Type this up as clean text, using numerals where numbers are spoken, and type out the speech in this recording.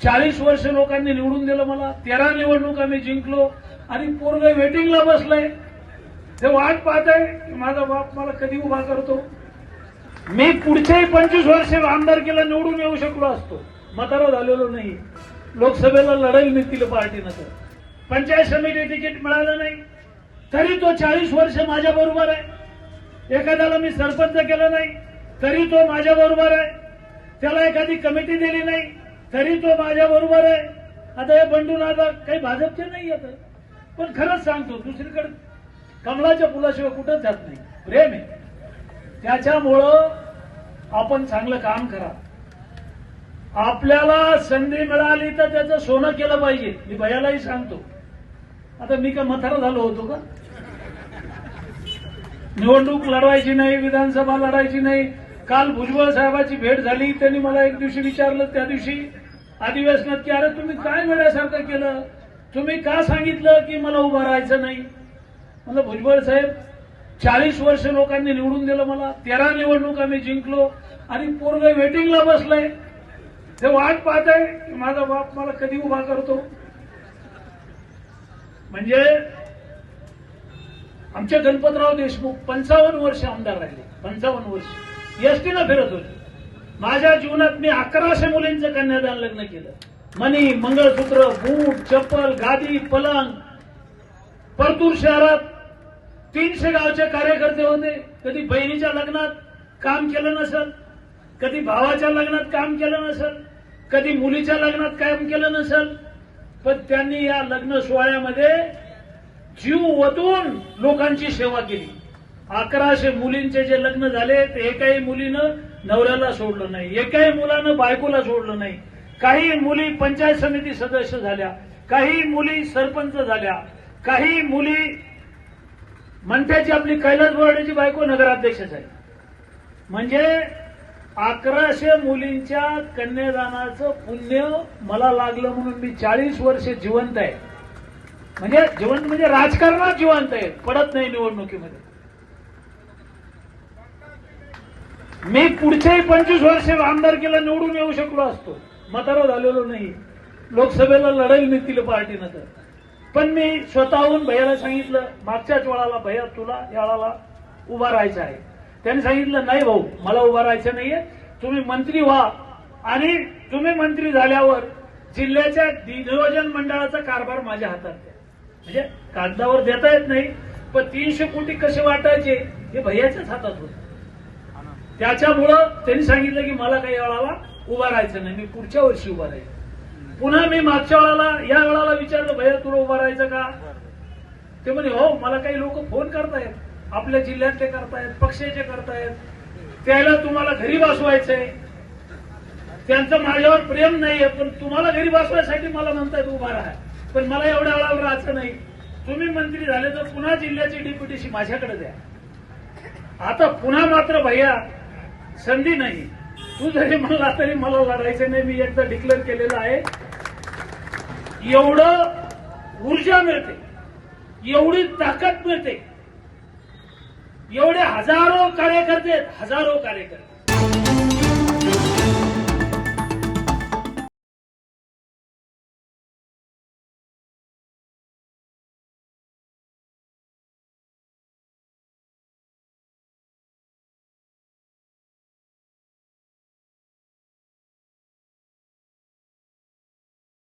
40 वर्ष लोकांनी निवडून दिलं मला, 13 निवडणुका मी जिंकलो आणि पोरग वेटिंगला बसलंय. ते वाट पाहत आहे माझा बाप मला कधी उभा करतो. मी पुढच्याही 25 वर्ष आमदारकीला निवडून येऊ शकलो असतो, म्हातारा झालेलो नाही. लोकसभेला लढेल निघतील पार्टीनं, तर पंचायत समिती तिकीट मिळालं नाही तरी तो 40 वर्ष माझ्या बरोबर आहे. एखाद्याला मी सरपंच केलं नाही तरी तो माझ्या बरोबर आहे. त्याला एखादी कमिटी दिली नाही तरी तो माझ्या बरोबर आहे. आता हे बंडून आता काही भाजपचे नाही येत, पण खरंच सांगतो दुसरीकडे कमळाच्या फुलाशिवाय कुठंच जात नाही. प्रेम आहे. त्याच्यामुळं आपण चांगलं काम करा. आपल्याला संधी मिळाली तर त्याचं सोनं केलं पाहिजे. मी भैयालाही सांगतो. आता मी का म्हातारा झालो होतो का? निवडणूक लढवायची नाही, विधानसभा लढायची नाही. काल भुजबळ साहेबांची भेट झाली. त्यांनी मला एक दिवशी विचारलं, त्या दिवशी अधिवेशनात, की अरे तुम्ही काय वेड्यासारखं केलं, तुम्ही का सांगितलं की मला उभं राहायचं नाही. म्हणलं भुजबळ साहेब 40 वर्ष लोकांनी निवडून दिलं मला, 13 निवडणुका मी जिंकलो आणि पोरग वेटिंगला बसलंय. ते वाट पाहत आहे माझा बाप मला कधी उभा करतो. म्हणजे आमचे गणपतराव देशमुख 55 वर्ष आमदार राहिले. 55 वर्ष एसटीनं फिरत होते. माझ्या जीवनात मी 1100 मुलींचं कन्यादान लग्न केलं. मणी, मंगळसूत्र, बूट, चप्पल, गादी, पलंग. परतूर शहरात 300 गावचे कार्यकर्ते होते. कधी बहिणीच्या लग्नात काम केलं नसेल, कधी भावाच्या लग्नात काम केलं नसेल, कधी मुलीच्या लग्नात काम केलं नसेल, पण त्यांनी या लग्न सोहळ्यामध्ये जीव ओतून लोकांची सेवा केली. 1100 मुलींचे जे लग्न झाले ते एकाही मुलीनं नवऱ्याला सोडलं नाही, एकाही मुलानं बायकोला सोडलं नाही. काही मुली पंचायत समिती सदस्य झाल्या, काही मुली सरपंच झाल्या, काही मुली मंत्र्याची आपली कैलास बोर्डाची बायको नगराध्यक्ष झाली. म्हणजे 1100 मुलींच्या कन्यादानाचं पुण्य मला लागलं म्हणून मी 40 वर्ष जिवंत आहे. म्हणजे जिवंत म्हणजे राजकारणात जिवंत आहे, पडत नाही निवडणुकीमध्ये. मी पुढच्याही 25 वर्ष आमदारकीला निवडून येऊ शकलो असतो, म्हातारा झालेलो नाही. लोकसभेला लढेल निघतील पार्टीनं, तर पण मी स्वतःहून भैयाला सांगितलं मागच्याच वेळाला, भैया तुला या वेळाला उभा राहायचं आहे. त्यांनी सांगितलं नाही भाऊ मला उभा राहायचं नाहीये, तुम्ही मंत्री व्हा आणि तुम्ही मंत्री झाल्यावर जिल्ह्याच्या नियोजन मंडळाचा कारभार माझ्या हातात द्या. म्हणजे कागदावर देता येत नाही, पण 300 कोटी कसे वाटायचे हे भैयाच्याच हातात होतं. त्याच्यामुळं त्यांनी सांगितलं की मला काही वेळाला उभा राहायचं नाही, मी पुढच्या वर्षी उभा राहील. पुन्हा मी मागच्या वेळाला या वेळाला विचारलं भैया तुला उभा राहायचं का? ते म्हणे हो मला काही लोक फोन करतायत, आपल्या जिल्ह्यातले करतायत, पक्षाचे करतायत, त्याला तुम्हाला घरी बसवायचंय, त्यांचं माझ्यावर प्रेम नाहीये, पण तुम्हाला घरी बसवायसाठी मला म्हणतायत उभा राहा, पण मला एवढ्या वेळाला राहायचं नाही. तुम्ही मंत्री झाले तर पुन्हा जिल्ह्याची डिप्युटेशी माझ्याकडे द्या. आता पुन्हा मात्र भैया संधी नाही, तू जरी म्हणला तरी मला लढायचं नाही. मी एकदा डिक्लेअर केलेलं आहे. एवढं ऊर्जा मिळते, एवढी ताकद मिळते, एवढे हजारो कार्यकर्ते आहेत, हजारो कार्यकर्ते.